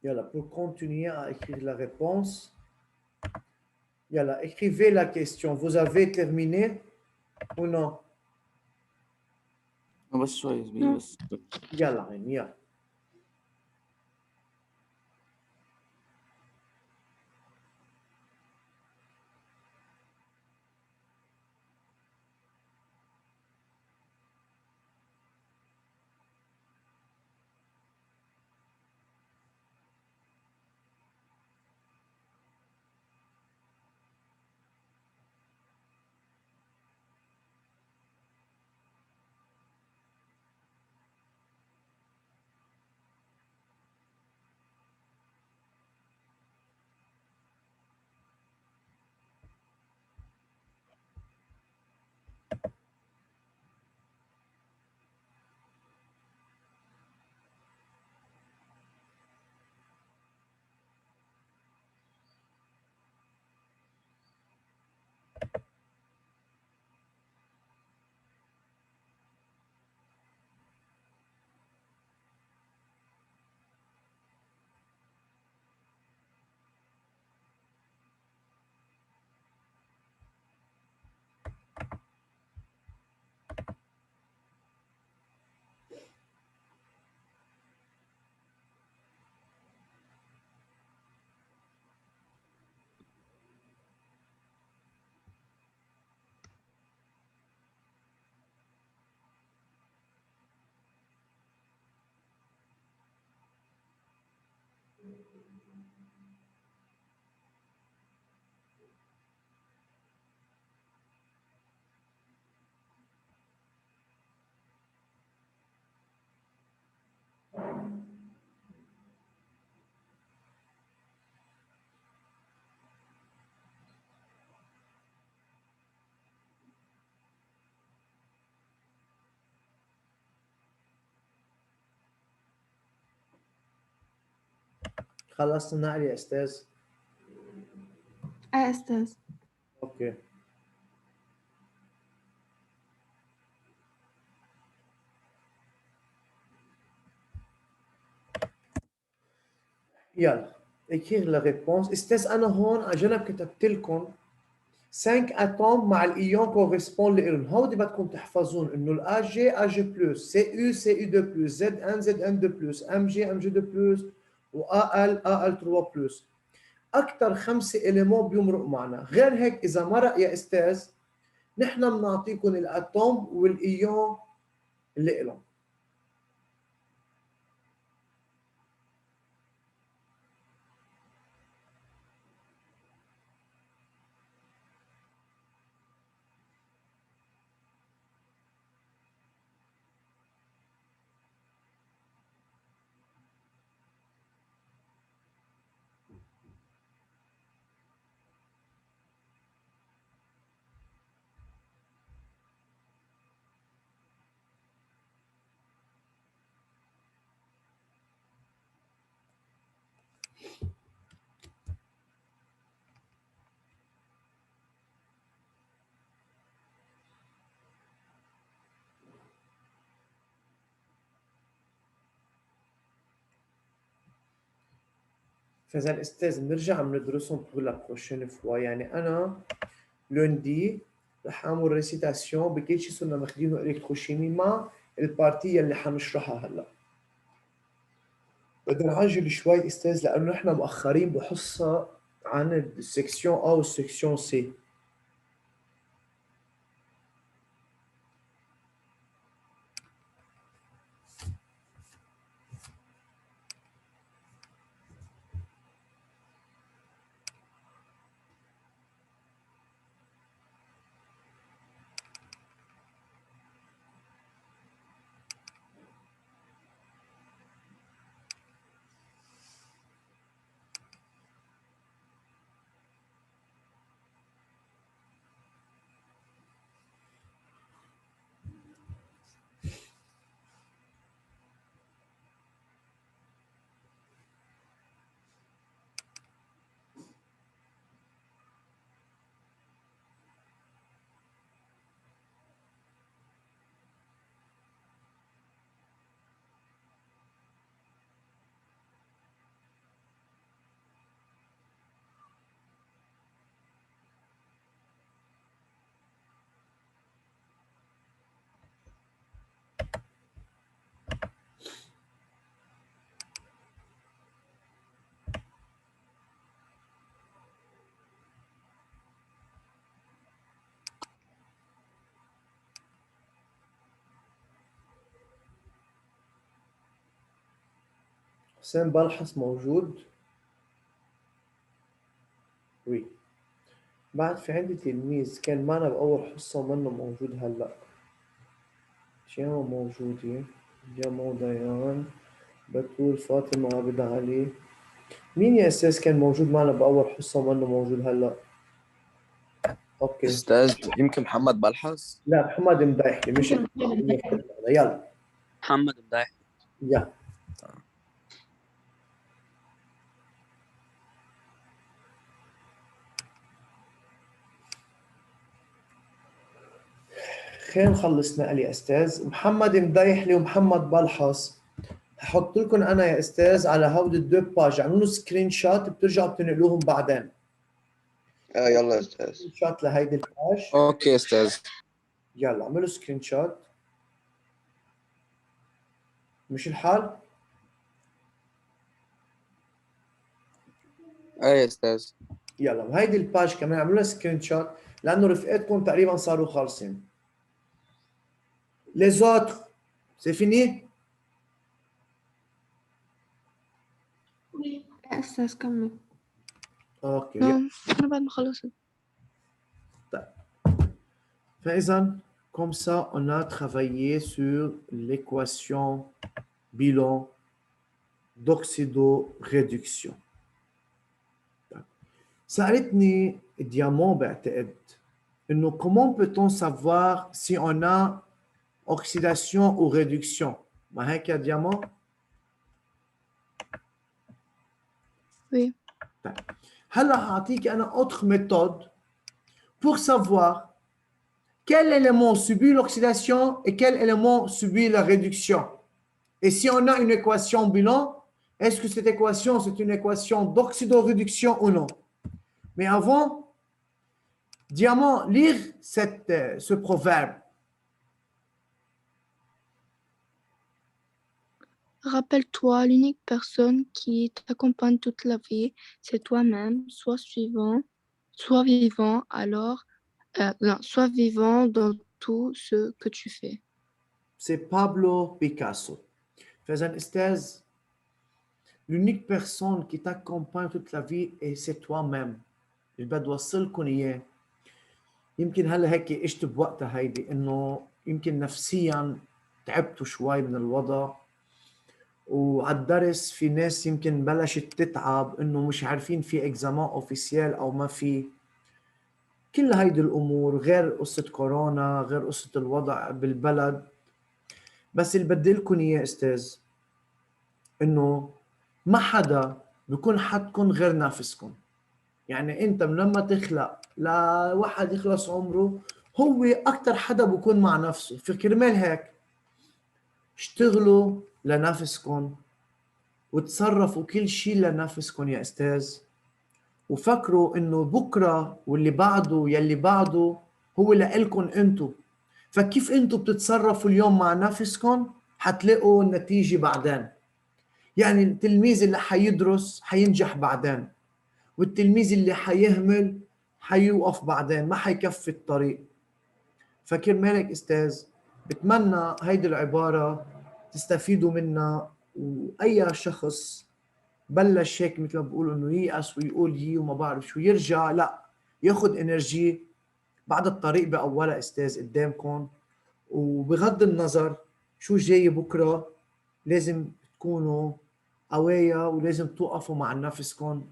Yalla, pour continuer à écrire la réponse, yalla, écrivez la question. Vous avez terminé ou non? بس شوي زميلي بس. يلا عيني يلا. خلصنا علي يا استاذ. أستاذ. اوكي. يلا écrire la réponse. استاذ انا هون على جنب كتبت لكم 5 اتوم مع الايون كورسبون لهم، هودي بدكم تحفظون انه الاي جي اي جي بلس، سي يو سي يو 2 بلس، زد ان زد ان 2 بلس، ام جي 2 بلس، واي ال 3 بلس. اكثر 5 اليمون بيمرقوا معنا، غير هيك اذا مرق يا استاذ نحن بنعطيكم الاتوم والايون اللي لهم. فاذا الاستاذ بنرجع بندرسهم pour la prochaine fois. يعني انا لوندي رح اعمل ريسيتاسيون بكل شيء صرنا ماخذينه الكتروشيمي مع البارتيه اللي حنشرحها هلا. بدنا نعجل شوي استاذ لانه نحن مؤخرين بحصه عن السكسيون A والسكسيون سي. حسين بلحس موجود؟ وي. بعد في عندي تلميذ كان معنا بأول حصة ومنه موجود هلأ. شيماء موجودة، جمو ديان، بتول، فاطمة، عابد علي. مين يا أستاذ كان موجود معنا بأول حصة ومنه موجود هلأ؟ أوكي. استاذ يمكن محمد بلحس. لا، محمد مدايحلي مش يلا. محمد مداح. يلا. خلينا نخلص نقل يا أستاذ. محمد مدايحلي ومحمد بلحص هحط لكم أنا يا أستاذ على هودي الدو باج، اعملوا له سكرين شوت بترجعوا بتنقلوهم بعدين. يلا يا استاذ. سكرين شوت لهيدي الباج. اوكي استاذ. يلا اعملوا سكرين شوت. مش الحال؟ اي استاذ. يلا وهيدي الباج كمان اعملوا لها سكرين شوت لانه رفقاتكم تقريبا صاروا خالصين. Les autres, c'est fini؟ لا أستاذ كمل. اوكي. أنا بعد ما خلصت. فإذا comme ça on a travaillé sur l'équation bilan d'oxydoréduction. سألتني ديامون بعتقد إنه comment peut-on savoir si on a oxydation ou réduction؟ ما هيك يا ديامون؟ Oui. هلا هعطيك أنا autre méthode pour savoir quel élément subit l'oxydation et quel élément subit la réduction. Et si on a une équation bilan, est-ce que cette équation c'est une équation d'oxydoréduction ou non? Mais avant, Diamant, lire ce proverbe. Rappelle-toi, l'unique personne qui t'accompagne toute la vie, c'est toi-même. Sois vivant, alors, non, sois vivant dans tout ce que tu fais. C'est Pablo Picasso. Faisant Estèse, l'unique personne qui t'accompagne toute la vie, c'est toi-même. اللي بدي اوصلكم اياه يمكن هلا هيك اجت بوقتها هيدي انه يمكن نفسيا تعبتوا شوي من الوضع، وعلى الدرس في ناس يمكن بلشت تتعب انه مش عارفين في اكزامان اوفيسيال او ما في. كل هيدي الامور غير قصه كورونا، غير قصه الوضع بالبلد. بس اللي بدي لكم اياه استاذ انه ما حدا بيكون حدكم غير نفسكم. يعني انت من لما تخلق لواحد يخلص عمره هو اكتر حدا بيكون مع نفسه. في كرمال هيك اشتغلوا لنفسكم وتصرفوا كل شيء لنفسكم يا استاذ، وفكروا انه بكره واللي بعده يلي بعده هو لإلكم انتو. فكيف انتو بتتصرفوا اليوم مع نفسكم حتلاقوا النتيجة بعدين. يعني التلميذ اللي حيدرس حينجح بعدين، والتلميذ اللي حيهمل حيوقف بعدين، ما حيكفي الطريق. فكرمالك استاذ بتمنى هيدي العبارة تستفيدوا منها، واي شخص بلش هيك مثل ما بقولوا انه ييأس ويقول يي وما بعرف شو يرجع، لا ياخذ انرجي بعد الطريق باولها استاذ قدامكم. وبغض النظر شو جاي بكره لازم تكونوا قوايا ولازم توقفوا مع نفسكم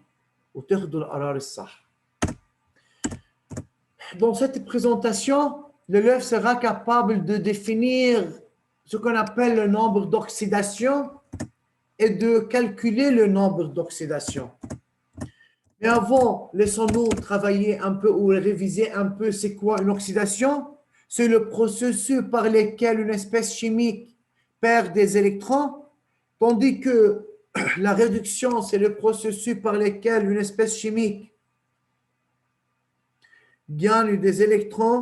وتاخذوا القرار الصح. Dans cette présentation, l'élève sera capable de définir ce qu'on appelle le nombre d'oxydation et de calculer le nombre d'oxydation. Mais avant, laissons-nous travailler un peu ou réviser un peu c'est quoi une oxydation. C'est le processus par lequel une espèce chimique perd des électrons, tandis que la réduction, c'est le processus par lequel une espèce chimique gagne des électrons.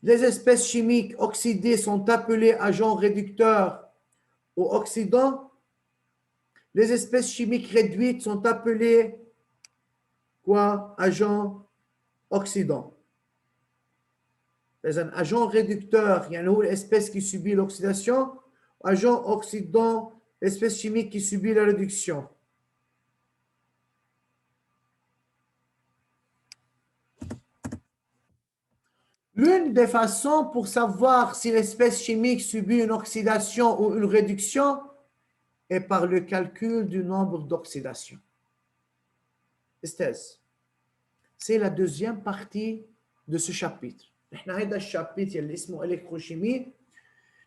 Les espèces chimiques oxydées sont appelées agents réducteurs ou oxydants. Les espèces chimiques réduites sont appelées quoi? Agents oxydants. Un agent réducteur, il y a une espèce qui subit l'oxydation. agent oxydant, espèce chimique qui subit la réduction. L'une des façons pour savoir si l'espèce chimique subit une oxydation ou une réduction est par le calcul du nombre d'oxydations. C'est la deuxième partie de ce chapitre. نحن هيدا الشابيتر اللي اسمه الكتروشيمي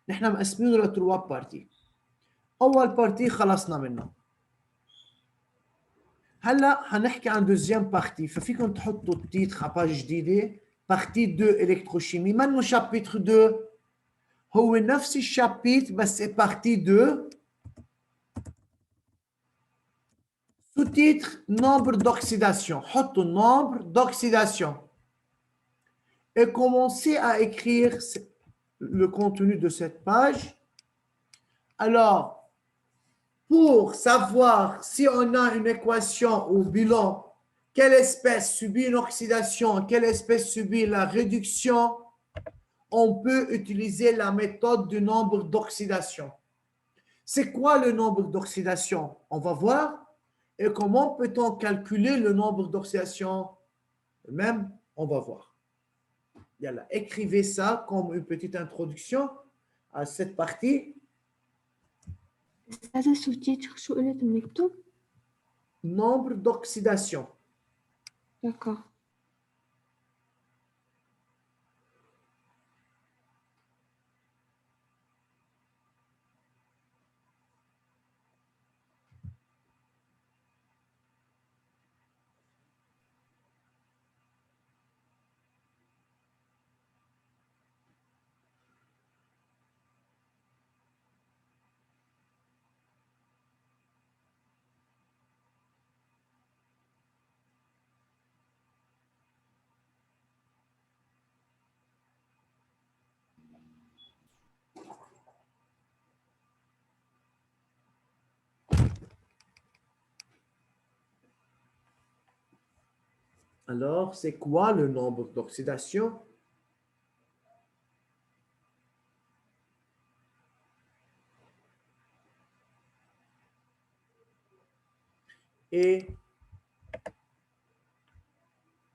نحن مقسمينه لتروا بارتي. اول بارتي خلصنا منه. هلا حنحكي عن دوزيام بارتي، ففيكم تحطوا التيتر على باج جديده بارتي 2 الكتروشيمي. منه شابيتر 2 هو نفس الشابيتر بس بارتي 2 sous-titre nombre d'oxydation. حطوا nombre d'oxydation et commencez à écrire le contenu de cette page. Alors, pour savoir si on a une équation ou bilan, quelle espèce subit une oxydation, quelle espèce subit la réduction, on peut utiliser la méthode du nombre d'oxydation. C'est quoi le nombre d'oxydation? On va voir. Et comment peut-on calculer le nombre d'oxydations? Même, on va voir. Yalla, écrivez ça comme une petite introduction à cette partie. هذا sous-titre شو قلت بنكتب؟ Nombre d'oxydation. D'accord. Alors, c'est quoi le nombre d'oxydation? Et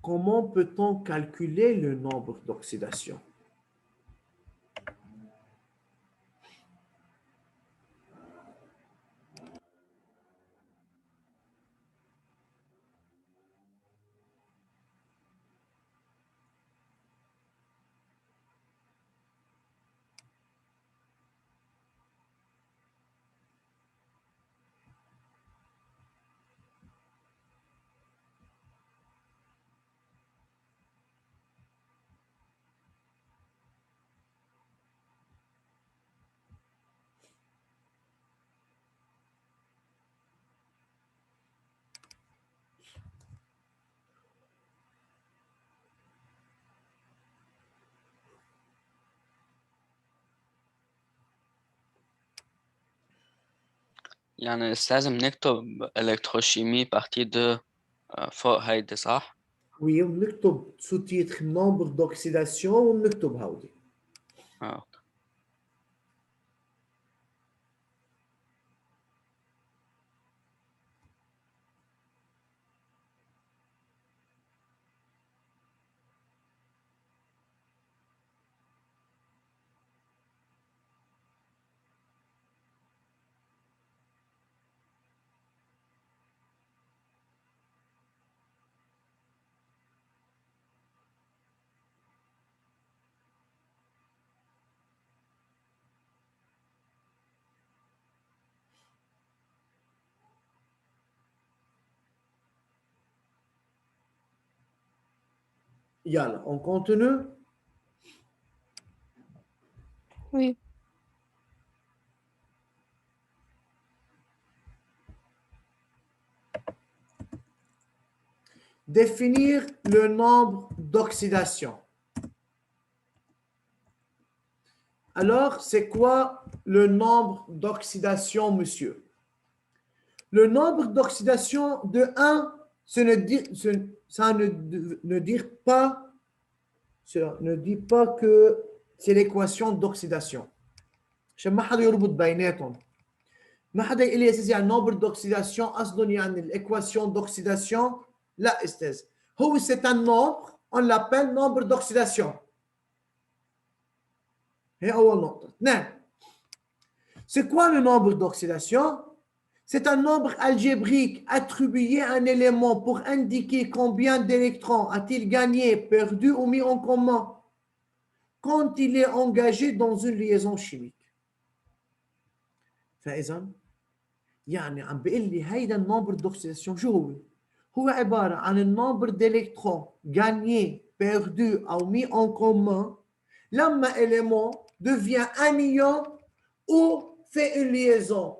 comment peut-on calculer le nombre d'oxydation? يعني لازم نكتب الكتروشيمي بارتي 2 فوق هيدي صح؟ Oui, ونكتب sous-titre nombre d'oxydation ونكتب هودي. اه Yalla, on continue. Oui. Définir le nombre d'oxydation. Alors, c'est quoi le nombre d'oxydation, monsieur? Le nombre d'oxydation de 1, ça ne dit pas que c'est l'équation d'oxydation. عشان ما حدا يربط بيناتهم. ما حدا يقول لي يا استاذ يعني نومبر دوكسيداسيون قصدهم يعني الايكواسيون دوكسيداسيون. لا استاذ، هو c'est un nombre on l'appelle nombre d'oxydation. هي اول نقطه. اثنين، c'est quoi le nombre d'oxydation? C'est un nombre algébrique attribué à un élément pour indiquer combien d'électrons a-t-il gagné, perdu ou mis en commun quand il est engagé dans une liaison chimique. فإذا يعني عم بيقول لي هيدا النمبر دوكسيداسيون شو هو؟ هو عبارة عن النمبر d'électrons gagné, perdu ou mis en commun لما élément devient un ion ou fait une liaison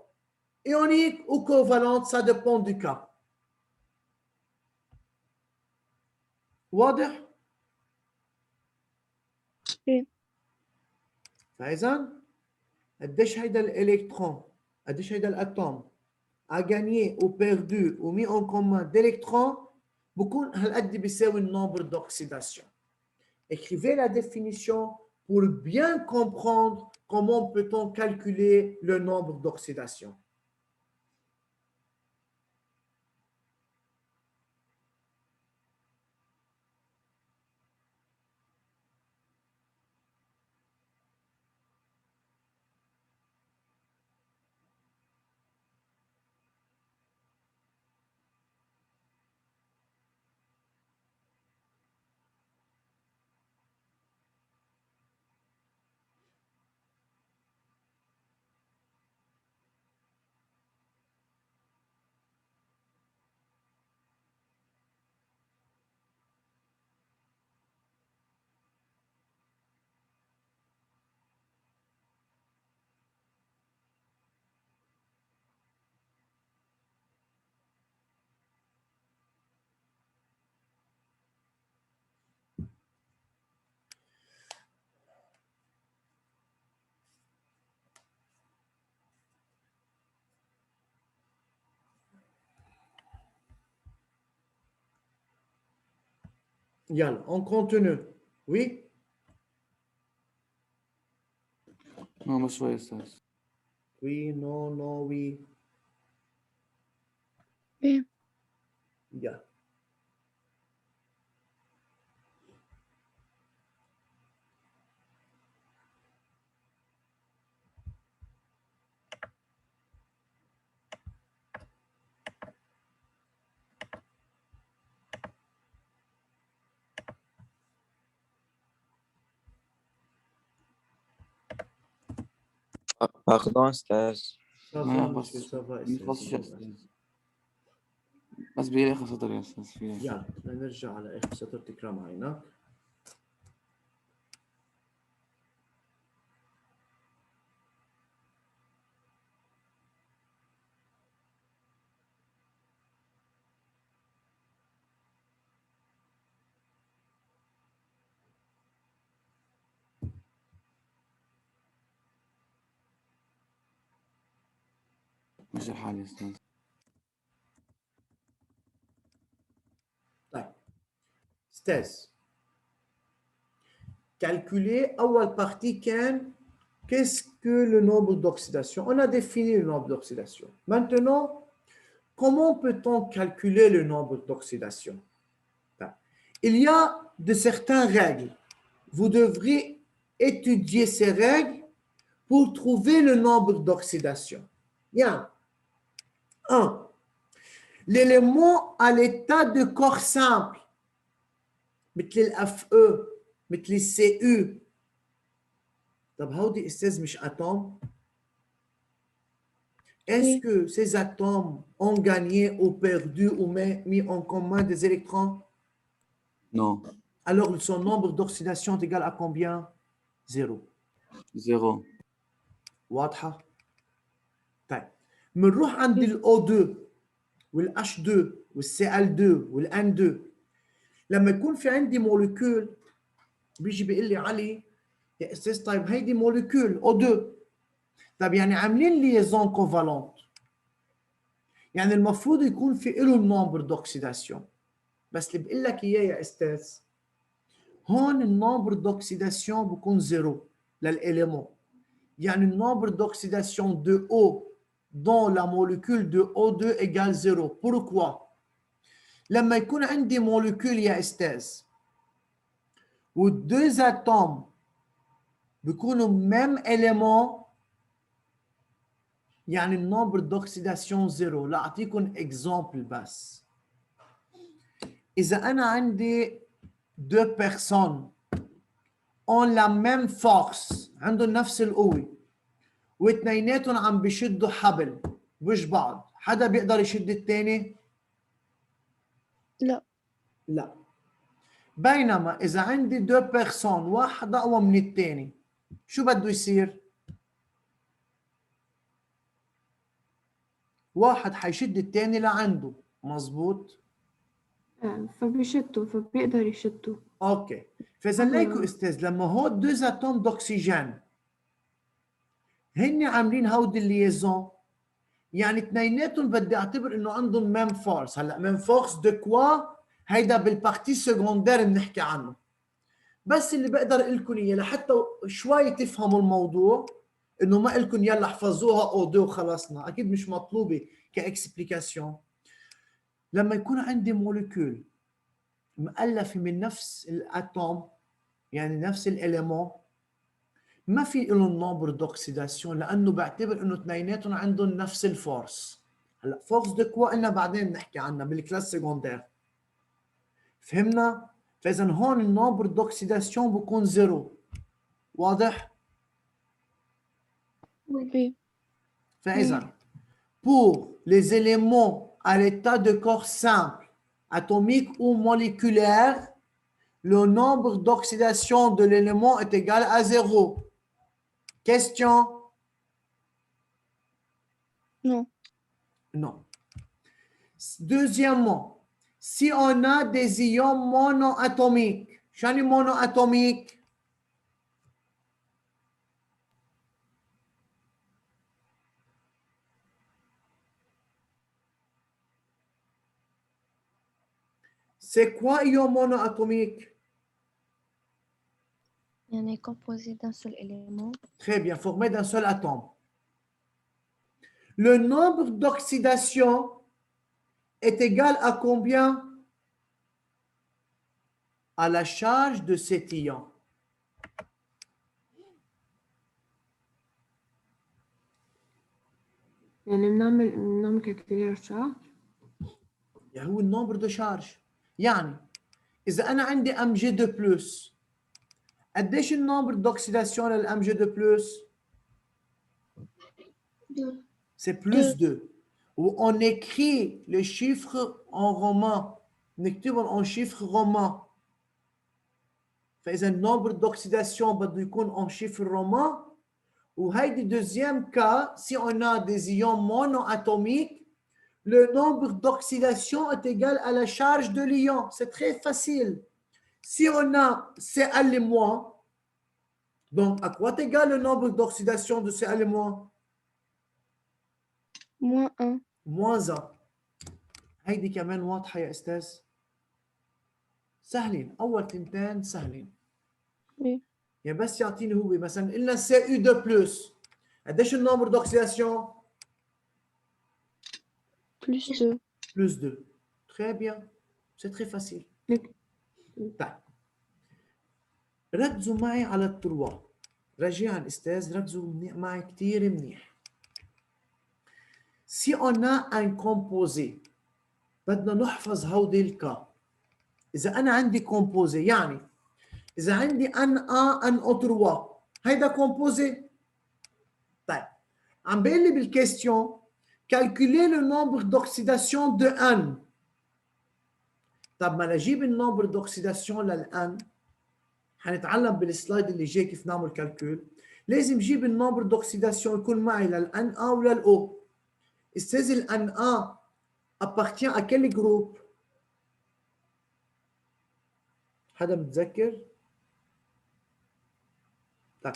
ionique ou covalente, ça dépend du cas. واضح؟ إيه. فإذا قديش هيدا الإلكترون، قديش هيدا الأتوم a gagné ou perdu ou mis en commun d'électrons بكون هالقد بيساوي النمبر d'oxydation. Écrivez la définition pour bien comprendre comment peut-on calculer le nombre d'oxydation. Yalla, on continue. Oui? Non, بس شوي أستاذ. Oui, non, non, oui. إيه. Yeah. باخذون أستاذ. Ça ما va, بس monsieur, ça va. نخلص شيء ça va. أستاذ. بس بيلي آخر سطر يا أستاذ فيه. يلا نرجع على آخر سطر تقرأ معنا. مش الحال يا أستاذ. طيب. استاذ. Calculer أول partie كان qu'est-ce que le nombre d'oxydation? On a défini le nombre d'oxydation. Maintenant, comment peut-on calculer le nombre d'oxydation? Il y a de certaines règles. Vous devrez étudier ces règles pour trouver le nombre d'oxydation. Bien. 1. L'élément à l'état de corps simple, مثل الFe, مثل الCu. طب هودي استاذ مش atomes? Est-ce que ces atomes ont gagné ou perdu ou mis en commun des électrons? Non. Alors son nombre d'oxydation est égal à combien? 0. 0. واضحة؟ طيب بنروح عند ال O2 وال H2 وال Cl2 وال N2. لما يكون في عندي مولكيول بيجي بيقول لي علي يا استاذ طيب هيدي مولكيول O2. طيب يعني عاملين ليزون كوفالونت. يعني المفروض يكون في له النمبر دوكسيداسيون. بس اللي بقول لك اياه يا استاذ هون النمبر دوكسيداسيون بكون 0 للإليمون. يعني le nombre d'oxydation de O dans la molécule de O2 égale 0. Pourquoi? لما يكون عندي molécule يا أستاذ والدوز atomes بيكونوا même élément يعني le nombre d'oxydation 0. لا أعطيكم exemple بس. إذا أنا عندي deux personnes ont la même force عندهم نفس القوة واثنيناتهم عم بيشدوا حبل بوجه بعض، حدا بيقدر يشد الثاني؟ لا. لا. بينما إذا عندي دو بيرسون واحد أقوى من الثاني شو بده يصير؟ واحد حيشد الثاني لعنده، مظبوط؟ فبيقدر يشدوا. اوكي، فاذا ليكوا استاذ لما هود دو اتوم دوكسيجين هن عاملين هودي الليزون يعني اثنيناتهم بدي اعتبر انه عندهم ميم فورس. هلا ميم فورس دو كوا؟ هيدا بالبارتي سكوندير بنحكي عنه، بس اللي بقدر اقول لكم اياه لحتى شوي تفهموا الموضوع انه ما لكم يلا احفظوها او دو وخلصنا، اكيد مش مطلوبه كاكسبليكاسيون. لما يكون عندي موليكول مؤلفه من نفس الاتوم يعني نفس الاليمون ما في لهم نومبر دوكسيداسيون لانه بعتبر انه اثنيناتهم عندهم نفس الفورس. هلا فورس دو كوا قلنا بعدين بنحكي عنها بالكلاس سيكوندير، فهمنا؟ فاذا هون النومبر دوكسيداسيون بكون زيرو. واضح؟ Oui. فاذا pour les éléments à l'état de corps simple, atomique ou moléculaire, le nombre d'oxydation de l'élément est égal à 0. Question? Non. Non. Deuxièmement, si on a des ions monoatomiques, شنو monoatomique? C'est quoi ion monoatomique? Il est composé d'un seul élément. Très bien, formé d'un seul atome. Le nombre d'oxydation est égal à combien? À la charge de cet ion. يعني بنعمل كالكولير شارج. يعني هو النمبر دو شارج. يعني إذا أنا عندي ام جي 2 بلس قديش النمبر دوكسيداسيون للام جي 2 بلس؟ C'est plus 2. Ou on écrit les chiffres en roman. نكتبهم en chiffres roman. فإذا النمبر d'oxydation بده يكون en chiffres roman. وهيدي deuxième cas, si on a des ions monoatomiques, le nombre d'oxydation est égal à la charge de l'ion. C'est très facile. Si on a Cl-, donc à quoi est égal le nombre d'oxydation de Cl-? -1. moins 1. هيدي كمان واضحة يا أستاذ؟ سهلين، أول تنتين سهلين. Oui. يعني بس يعطيني هو مثلا قلنا CU2 بلس قديش النمبر d'oxydation؟ +2. Plus 2. Très bien. C'est très facile. طيب ركزوا معي على التروا. رجاء أستاذ ركزوا معي كتير منيح. Si on a un composé بدنا نحفظ هودي الكا. إذا أنا عندي composé يعني إذا عندي Na NO3 هيدا composé. طيب عم بيقول لي بالكيستيون calculer le nombre d'oxydation de N. طب ما نجيب النمبر دوكسيداسيون للان حنتعلم بالسلايد اللي جاي كيف نعمل كالكول. لازم جيب النمبر دوكسيداسيون يكون معي للان ا وللاو. استاذ الان ا appartient à quel groupe؟ حدا متذكر؟ طيب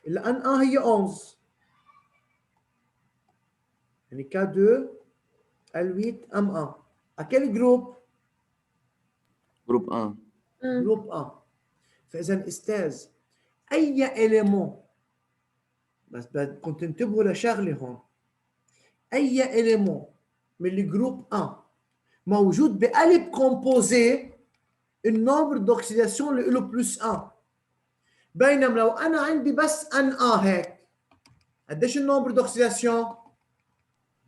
الان ا هي 11 يعني K2 L8 M1 à quel groupe؟ جروب 1. جروب 1. فاذا استاذ اي اليمون بس بدكم تنتبهوا لشغله هون. اي اليمون من الجروب 1 موجود بقلب كومبوزي، النمبر دوكسيداسيون اللي له بلس 1. بينما لو انا عندي بس ان هيك، قديش النمبر دوكسيداسيون؟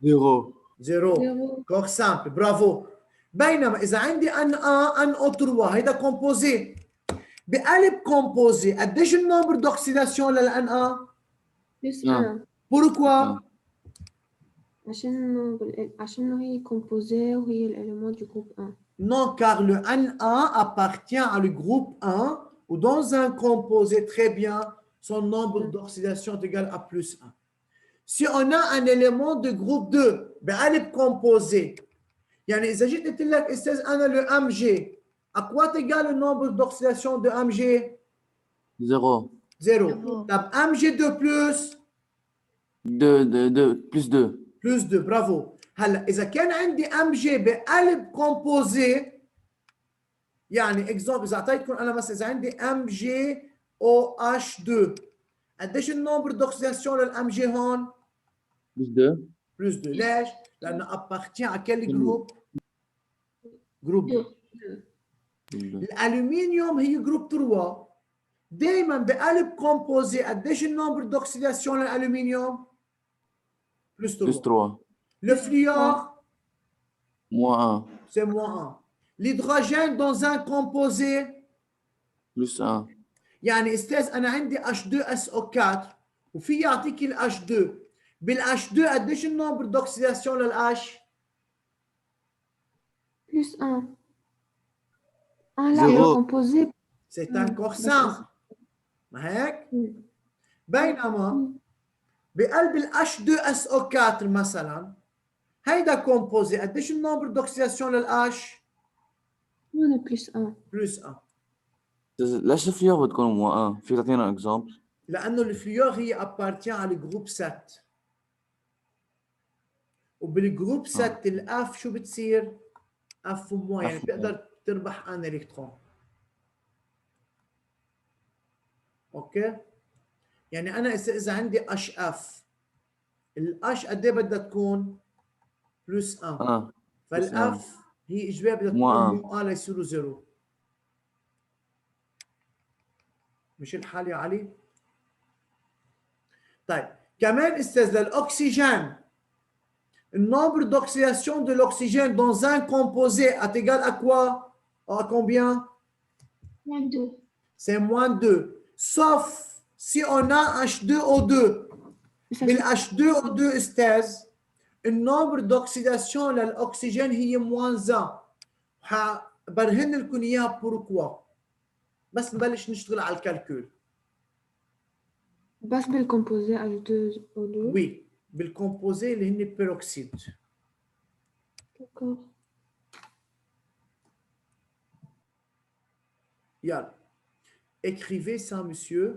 0. زيرو. زيرو. كور سامبل، برافو. بينما اذا عندي ان او 3 هيدا كومبوزي بقلب كومبوزي، قديش النمبر دوكسيداسيون للان بلس نعم. 1 بوركوا؟ عشان هي كومبوزي وهي الاليمون du groupe 1. Non, car le Na appartient à le groupe 1 ou dans un composé, très bien, son nombre d'oxydation est égal à plus 1. Si on a un élément de groupe 2, بقلب composé, يعني إذا جيت قلت لك أستاذ أنا le MG, à quoi est égal le nombre d'oxydation de MG? 0. 0. طب MG2 plus 2 plus 2. plus 2, bravo. هلا إذا كان عندي MG بقلب composé، يعني اكزامبل اذا اعطيتكم انا مثلا اذا عندي ام جي او اتش 2، قديش النمبر دوكسيداسيون للام جي هون؟ Plus 2. بلس 2. ليش؟ لانه ابارتيان à quel جروب؟ جروب 2. الالومنيوم هي جروب 3. دائما بقلب كومبوزي قديش النمبر دوكسيداسيون للالومنيوم؟ بلس 3. Plus 3. Le fluor, Moins 1. c'est moins 1. L'hydrogène dans un composé، Plus 1. يعني استاذ انا عندي H2SO4 وفي يعطيك ال H2، بال H2 قديش النمبر دوكسيداسيون لل H؟ بلس 1. لا زيرو. كومبوزي. C'est un corps simple، ما هيك؟ بينما بقلب ال H2SO4 مثلا هيدا كومبوزي، قديش النمبر دوكسيداسيون لل H؟ هون بلس 1. بلس 1. ليش الفلور بتكون moins 1؟ في تعطينا اكزامبل؟ لانه الفلور هي ابارتيان على الجروب 7، وبالجروب 7 الاف شو بتصير؟ اف موان، يعني بتقدر تربح ان الكترون. اوكي؟ يعني انا اذا عندي اش اف، الاش قد ايه بدها تكون؟ بلس 1. فالاف هي اجباري بدها تكون مو ليصيروا زيرو. مش الحال يا علي؟ طيب كمان استاذ للاكسجين، النمبر d'oxydation de l'oxygène dans un composé est égal à quoi? À combien? moins 2. C'est moins 2. Sauf si on a H2O2. بال H2O2 استاذ النمبر d'oxydation للأكسجين هي moins 1. حبرهن لكم إياها pourquoi. بس نبلش نشتغل على الكالكول. بس بالكومبوزي H2O2. Oui, بالكومبوزي اللي هن بيروكسيد. D'accord. Yalla. Écrivez ça, monsieur.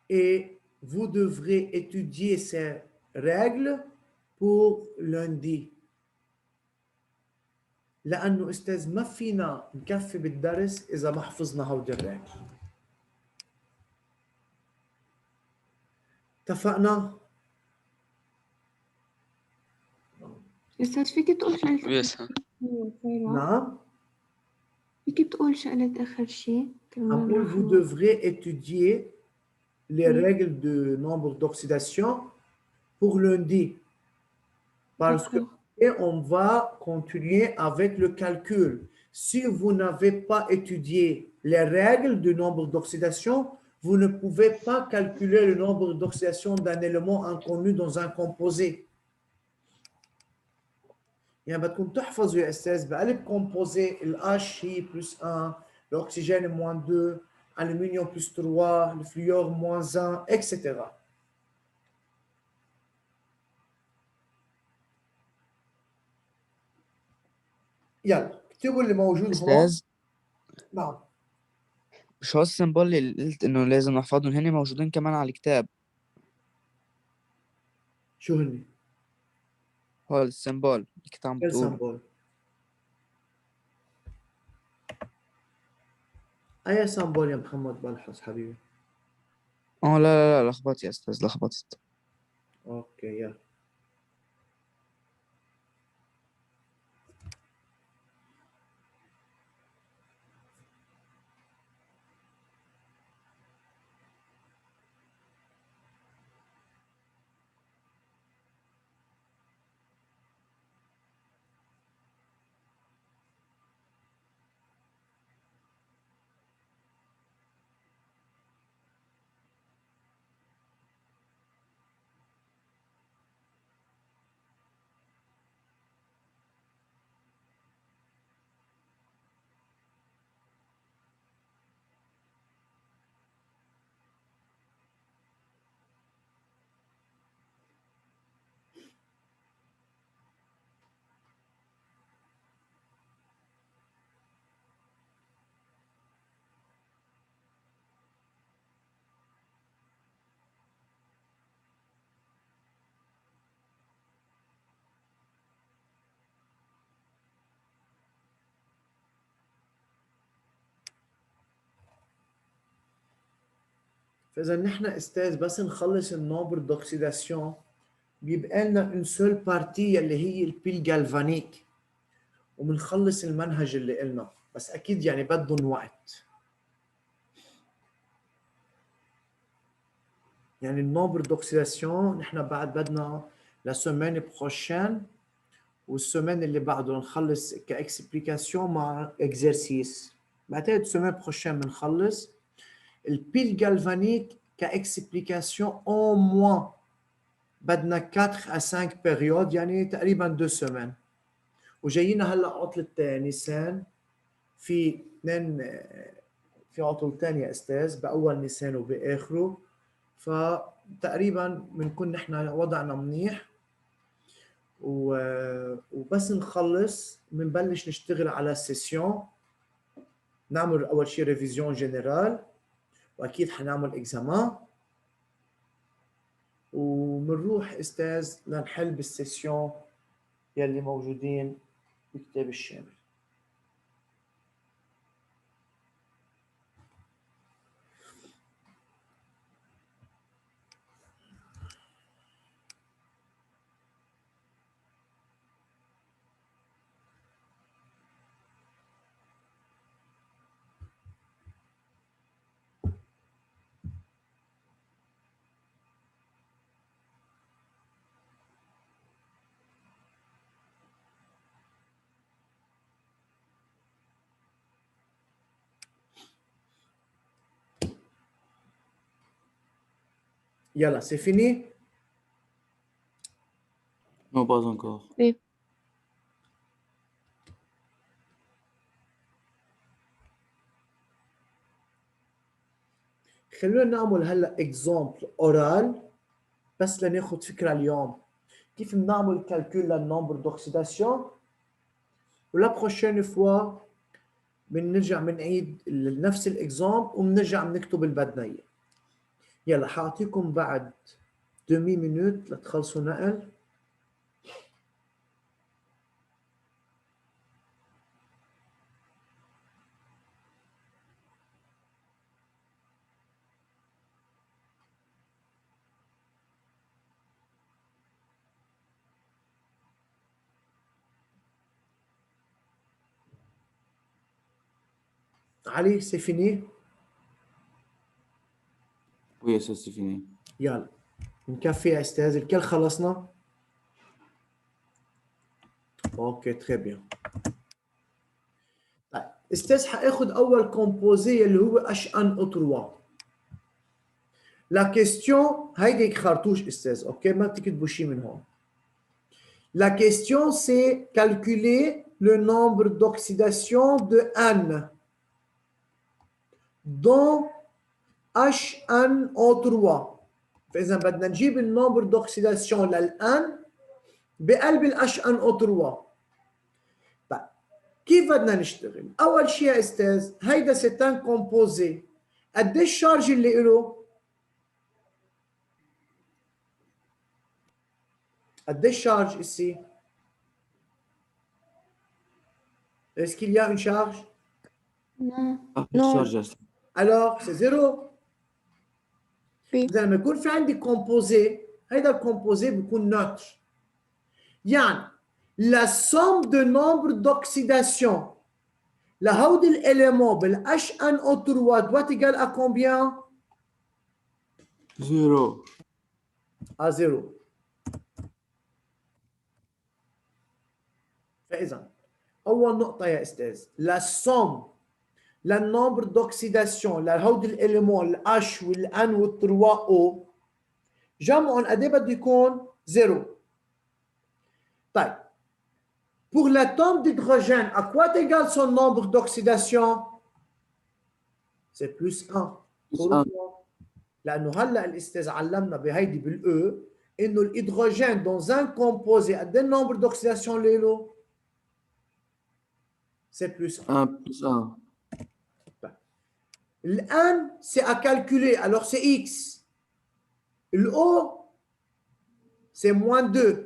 Et vous devrez étudier ces règles pour lundi. لأنه أستاذ ما فينا نكفي بالدرس إذا ما حفظنا هودي الرجل. اتفقنا؟ أستاذ فيك تقول شغلة؟ يس نعم. فيك تقول شغلة آخر شيء؟ أقول vous devrez étudier les règles de nombre d'oxydation pour lundi. Parce que et on va continuer avec le calcul. Si vous n'avez pas étudié les règles du nombre d'oxydation, vous ne pouvez pas calculer le nombre d'oxydation d'un élément inconnu dans un composé. يعني بدكم تحفظوا يا استاذ بقلب composé ال H هي plus 1, l'oxygène moins 2, aluminium plus 3, le fluor moins 1, etc. يلا اكتبوا اللي موجود هون. أستاذ نعم. مش هو السيمبل اللي قلت إنه لازم نحفظهم هن موجودين كمان على الكتاب؟ شو هني؟ هو السيمبل اللي كنت عم بتقول. symbole. أي سامبول يا محمد بلحظ حبيبي؟ اه لا لخبطت يا استاذ، لخبطت. أوكي يلا. فإذا نحن أستاذ بس نخلص النوبر دوكسيداسيون بيبقى لنا اون سول بارتي اللي هي البيل جالفانيك وبنخلص المنهج اللي قلنا، بس أكيد يعني بدهم وقت. يعني النوبر دوكسيداسيون نحن بعد بدنا لا سومين بروشين والسومين اللي بعده نخلص كاكسبليكاسيون مع اكزرسيس. بعتقد السومين بروشين بنخلص البيل جالفانيك كاكسبليكاسيون او موان بدنا 4 à 5 بيريود، يعني تقريبا 2 سومين. وجايينا هلا عطلة نيسان، في اثنين في عطلتين يا استاذ، باول نيسان وباخره، فتقريبا بنكون نحن وضعنا منيح وبس نخلص بنبلش نشتغل على السيسيون. نعمل اول شيء ريفيزيون جنرال، واكيد حنعمل اكزامان، وبنروح استاذ لنحل بالسيسيون يلي موجودين بالكتاب الشامل. Yalla, c'est fini? Non, pas encore. Oui. خلونا نعمل هلا اكزامبل اورال بس لناخذ فكره اليوم كيف بنعمل كالكول للنمبر دوكسيداسيون، ولا بروشين فوا بنرجع بنعيد نفس الاكزامبل وبنرجع بنكتب اللي بدنا اياه. يلا حاعطيكم بعد دومي مينوت لتخلصوا نقل. علي سي فيني؟ Oui, ça c'est fini. يلا نكفي يا استاذ، الكل خلصنا؟ اوكي تري بيان. طيب استاذ حاخذ اول كومبوزي اللي هو اش ان او 3. لا كيستيون هيدي خرطوش استاذ، اوكي ما تكتبوا شيء من هون. La question c'est calculer le nombre d'oxydation de N dans HNO3. فإذا بدنا نجيب النمبر دوكسيداسيون للN بقلب ال HNO3. طيب كيف بدنا نشتغل؟ أول شيء يا أستاذ هيدا سيتان كومبوزي، قديش الشارج اللي له؟ قديش الشارج ici؟ Est-ce qu'il y a une charge? Non. Ah, Non. charge, alors c'est 0. Oui. إذا لما يكون في عندي composé هيدا الكومبوزي بيكون neutre. يعني la somme de nombre d'oxydation لهودي الاليمون بالH NO3 doit égal à combien؟ 0. À 0. فإذا أول نقطة يا أستاذ la somme للنمبر d'oxydation لهودي الاليمون الH والN وال3O جمعهم قد ايه بده يكون؟ 0. طيب pour l'atome d'hydrogène, à quoi est égal son nombre d'oxydation? C'est plus 1. Pourquoi? لأنه هلا الأستاذ علمنا بهيدي بالأو إنه الهيدروجين dans un composé قد ايه النمبر d'oxydation اللي له؟ C'est plus 1. 1 plus 1. N, c'est à calculer, alors c'est X. Le O, c'est moins 2.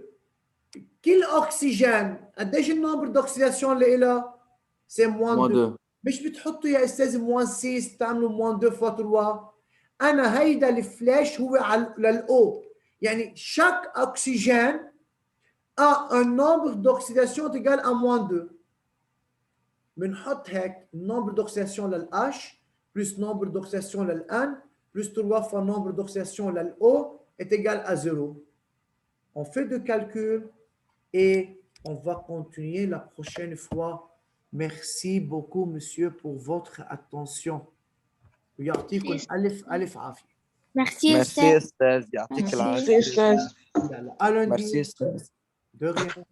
Quel oxygène? قديش النمبر d'oxydation اللي إلها؟ C'est moins 2. مش بتحطوا يا أستاذ moins 6 تعملوا moins 2 fois 3. أنا هيدا الفلاش هو للأو. يعني chaque oxygène a un nombre d'oxydation égal à moins 2. بنحط هيك nombre d'oxydation للH plus nombre d'oxydation للN plus 3 fois nombre d'oxydation للO est égal à 0. On fait deux calculs et on va continuer la prochaine fois. Merci beaucoup, monsieur, pour votre attention. ويعطيكم ألف عافية. Merci, ميرسي يا استاذ، يعطيك العافية. À lundi. ميرسي يا استاذ. De rien.